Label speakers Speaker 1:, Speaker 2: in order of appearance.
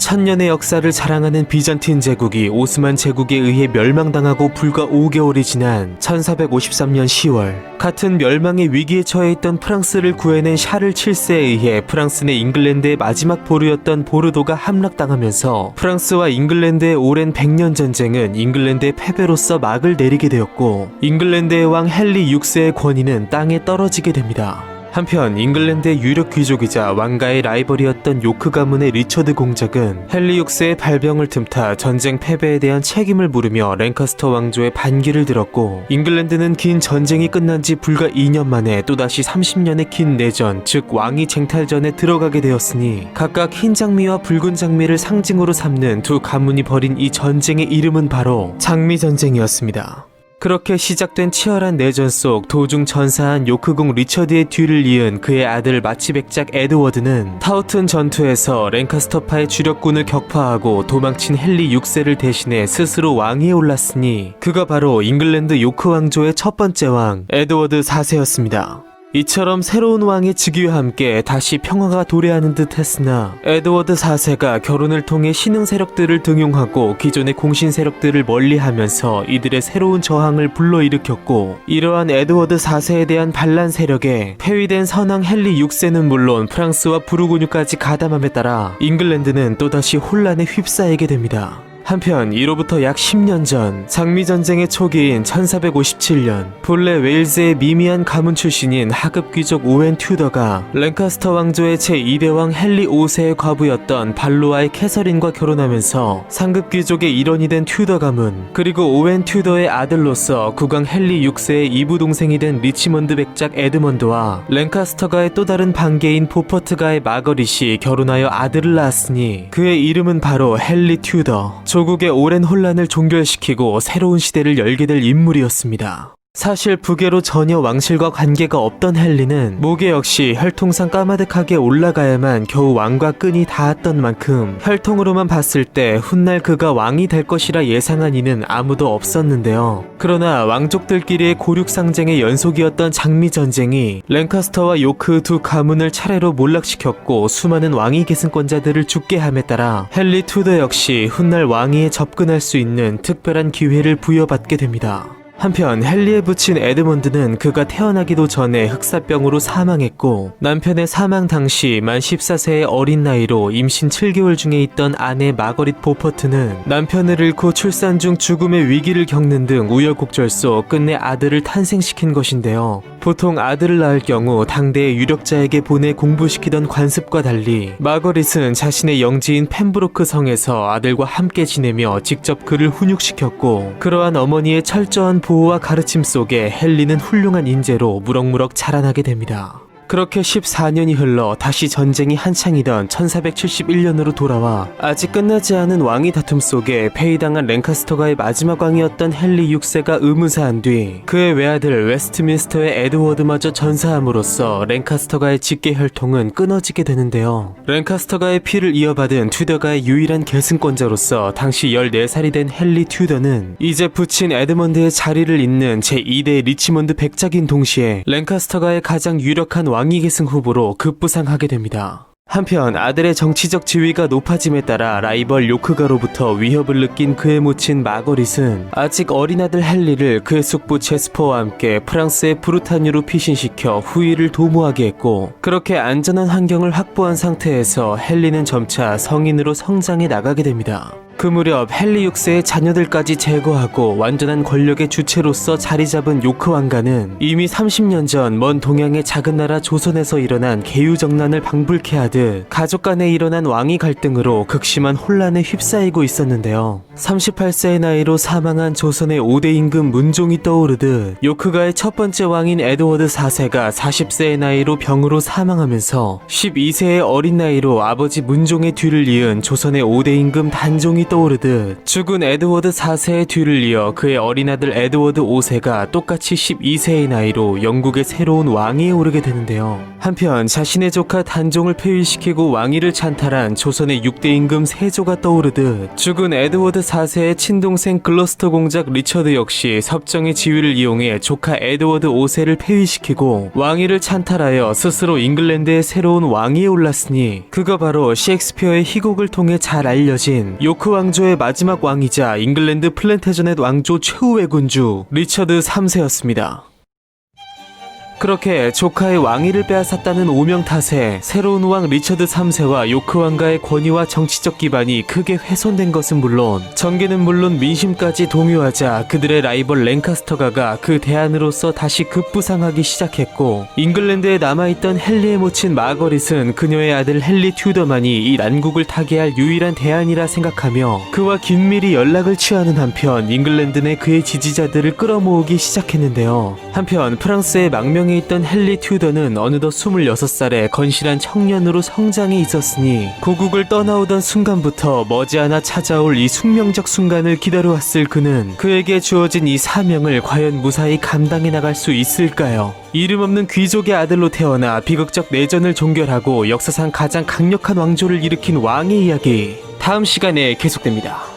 Speaker 1: 천년의 역사를 자랑하는 비잔틴 제국이 오스만 제국에 의해 멸망당하고 불과 5개월이 지난 1453년 10월, 같은 멸망의 위기에 처해 있던 프랑스를 구해낸 샤를 7세에 의해 프랑스 내 잉글랜드의 마지막 보루였던 보르도가 함락당하면서 프랑스와 잉글랜드의 오랜 100년 전쟁은 잉글랜드의 패배로서 막을 내리게 되었고, 잉글랜드의 왕 헨리 6세의 권위는 땅에 떨어지게 됩니다. 한편 잉글랜드의 유력 귀족이자 왕가의 라이벌이었던 요크 가문의 리처드 공작은 헨리 6세의 발병을 틈타 전쟁 패배에 대한 책임을 물으며 랭카스터 왕조의 반기를 들었고, 잉글랜드는 긴 전쟁이 끝난 지 불과 2년 만에 또다시 30년의 긴 내전, 즉 왕위 쟁탈전에 들어가게 되었으니, 각각 흰 장미와 붉은 장미를 상징으로 삼는 두 가문이 벌인 이 전쟁의 이름은 바로 장미전쟁이었습니다. 그렇게 시작된 치열한 내전 속 도중 전사한 요크공 리처드의 뒤를 이은 그의 아들 마치백작 에드워드는 타우튼 전투에서 랭카스터파의 주력군을 격파하고 도망친 헨리 6세를 대신해 스스로 왕위에 올랐으니, 그가 바로 잉글랜드 요크 왕조의 첫 번째 왕 에드워드 4세였습니다. 이처럼 새로운 왕의 즉위와 함께 다시 평화가 도래하는 듯 했으나, 에드워드 4세가 결혼을 통해 신흥 세력들을 등용하고 기존의 공신 세력들을 멀리하면서 이들의 새로운 저항을 불러일으켰고, 이러한 에드워드 4세에 대한 반란 세력에 폐위된 선왕 헨리 6세는 물론 프랑스와 부르고뉴까지 가담함에 따라 잉글랜드는 또다시 혼란에 휩싸이게 됩니다. 한편 이로부터 약 10년 전 장미전쟁의 초기인 1457년, 본래 웨일즈의 미미한 가문 출신인 하급 귀족 오웬 튜더가 랭카스터 왕조의 제2대 왕 헨리 5세의 과부였던 발로아의 캐서린과 결혼하면서 상급 귀족의 일원이 된 튜더 가문, 그리고 오웬 튜더의 아들로서 국왕 헨리 6세의 이부 동생이 된 리치먼드 백작 에드먼드와 랭카스터가의 또 다른 반계인 보퍼트가의 마거릿이 결혼하여 아들을 낳았으니, 그의 이름은 바로 헨리 튜더. 조국의 오랜 혼란을 종결시키고 새로운 시대를 열게 될 인물이었습니다. 사실 부계로 전혀 왕실과 관계가 없던 헨리는 목에 역시 혈통상 까마득하게 올라가야만 겨우 왕과 끈이 닿았던 만큼, 혈통으로만 봤을 때 훗날 그가 왕이 될 것이라 예상한 이는 아무도 없었는데요. 그러나 왕족들끼리의 고륙상쟁의 연속이었던 장미전쟁이 랭카스터와 요크 두 가문을 차례로 몰락시켰고 수많은 왕위 계승권자들을 죽게 함에 따라 헨리 투더 역시 훗날 왕위에 접근할 수 있는 특별한 기회를 부여받게 됩니다. 한편 헨리의 부친 에드먼드는 그가 태어나기도 전에 흑사병으로 사망했고, 남편의 사망 당시 만 14세의 어린 나이로 임신 7개월 중에 있던 아내 마거릿 보퍼트는 남편을 잃고 출산 중 죽음의 위기를 겪는 등 우여곡절 속 끝내 아들을 탄생시킨 것인데요. 보통 아들을 낳을 경우 당대의 유력자에게 보내 공부시키던 관습과 달리 마거릿은 자신의 영지인 펜브로크 성에서 아들과 함께 지내며 직접 그를 훈육시켰고, 그러한 어머니의 철저한 보호와 가르침 속에 헨리는 훌륭한 인재로 무럭무럭 자라나게 됩니다. 그렇게 14년이 흘러 다시 전쟁이 한창이던 1471년으로 돌아와 아직 끝나지 않은 왕위 다툼 속에 폐위당한 랭카스터가의 마지막 왕이었던 헨리 6세가 의문사한 뒤 그의 외아들 웨스트민스터의 에드워드마저 전사함으로써 랭카스터가의 직계 혈통은 끊어지게 되는데요. 랭카스터가의 피를 이어받은 튜더가의 유일한 계승권자로서 당시 14살이 된 헨리 튜더는 이제 부친 에드먼드의 자리를 잇는 제2대 리치먼드 백작인 동시에 랭카스터가의 가장 유력한 왕위 계승 후보로 급부상하게 됩니다. 한편 아들의 정치적 지위가 높아짐에 따라 라이벌 요크가로부터 위협을 느낀 그의 모친 마거릿은 아직 어린 아들 헨리를 그의 숙부 제스퍼와 함께 프랑스의 브루타뉴로 피신시켜 후위를 도모하게 했고, 그렇게 안전한 환경을 확보한 상태에서 헨리는 점차 성인으로 성장해 나가게 됩니다. 그 무렵 헨리 6세의 자녀들까지 제거하고 완전한 권력의 주체로서 자리 잡은 요크 왕가는 이미 30년 전 먼 동양의 작은 나라 조선에서 일어난 계유정난을 방불케 하듯 가족 간에 일어난 왕위 갈등으로 극심한 혼란에 휩싸이고 있었는데요. 38세의 나이로 사망한 조선의 5대 임금 문종이 떠오르듯 요크가의 첫 번째 왕인 에드워드 4세가 40세의 나이로 병으로 사망하면서 12세의 어린 나이로 아버지 문종의 뒤를 이은 조선의 5대 임금 단종이 생각이 떠오르듯 죽은 에드워드 4세의 뒤를 이어 그의 어린 아들 에드워드 5세가 똑같이 12세의 나이로 영국의 새로운 왕위에 오르게 되는데요. 한편 자신의 조카 단종을 폐위시키고 왕위를 찬탈한 조선의 6대 임금 세조가 떠오르듯 죽은 에드워드 4세의 친동생 글러스터 공작 리처드 역시 섭정의 지위를 이용해 조카 에드워드 5세를 폐위시키고 왕위를 찬탈하여 스스로 잉글랜드의 새로운 왕위에 올랐으니 그거 바로 셰익스피어의 희곡을 통해 잘 알려진 요크 왕조의 마지막 왕이자 잉글랜드 플랜테저넷 왕조 최후의 군주 리처드 3세였습니다. 그렇게 조카의 왕위를 빼앗았다는 오명 탓에 새로운 왕 리처드 3세와 요크 왕가의 권위와 정치적 기반이 크게 훼손된 것은 물론 정계는 물론 민심까지 동요하자 그들의 라이벌 랭카스터가가 그 대안으로서 다시 급부상하기 시작했고 잉글랜드에 남아있던 헨리의 모친 마거릿은 그녀의 아들 헨리 튜더만이 이 난국을 타개할 유일한 대안이라 생각하며 그와 긴밀히 연락을 취하는 한편 잉글랜드 내 그의 지지자들을 끌어모으기 시작했는데요. 한편 프랑스의 망명 에 있던 헨리 튜더는 어느덧 26살에 건실한 청년으로 성장해 있었으니 고국을 떠나오던 순간부터 머지않아 찾아올 이 숙명적 순간을 기다려왔을 그는 그에게 주어진 이 사명을 과연 무사히 감당해 나갈 수 있을까요? 이름 없는 귀족의 아들로 태어나 비극적 내전을 종결하고 역사상 가장 강력한 왕조를 일으킨 왕의 이야기 다음 시간에 계속됩니다.